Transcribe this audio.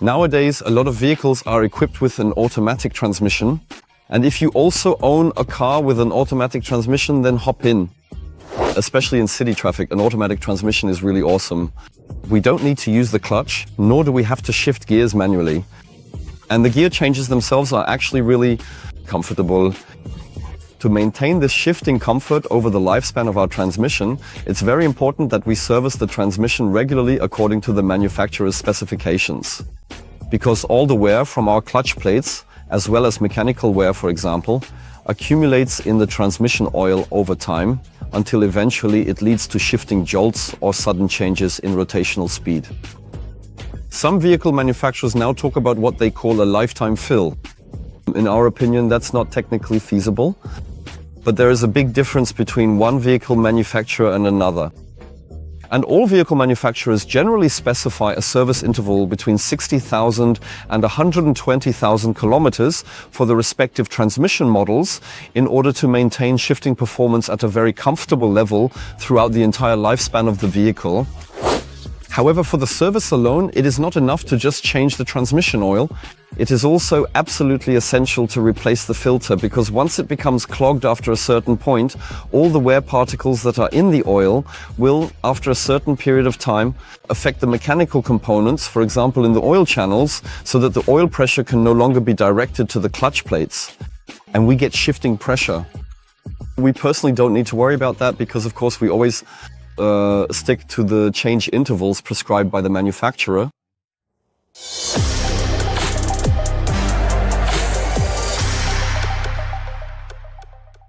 Nowadays, a lot of vehicles are equipped with an automatic transmission. And if you also own a car with an automatic transmission, then hop in. Especially in city traffic, an automatic transmission is really awesome. We don't need to use the clutch, nor do we have to shift gears manually. And the gear changes themselves are actually really comfortable. To maintain this shifting comfort over the lifespan of our transmission, it's very important that we service the transmission regularly according to the manufacturer's specifications. Because all the wear from our clutch plates, as well as mechanical wear, for example, accumulates in the transmission oil over time, until eventually it leads to shifting jolts or sudden changes in rotational speed. Some vehicle manufacturers now talk about what they call a lifetime fill. In our opinion, that's not technically feasible, but there is a big difference between one vehicle manufacturer and another. And all vehicle manufacturers generally specify a service interval between 60,000 and 120,000 kilometers for the respective transmission models in order to maintain shifting performance at a very comfortable level throughout the entire lifespan of the vehicle. However, for the service alone, it is not enough to just change the transmission oil. It is also absolutely essential to replace the filter, because once it becomes clogged after a certain point, all the wear particles that are in the oil will, after a certain period of time, affect the mechanical components, for example in the oil channels, so that the oil pressure can no longer be directed to the clutch plates. And we get shifting pressure. We personally don't need to worry about that because, of course, we always stick to the change intervals prescribed by the manufacturer.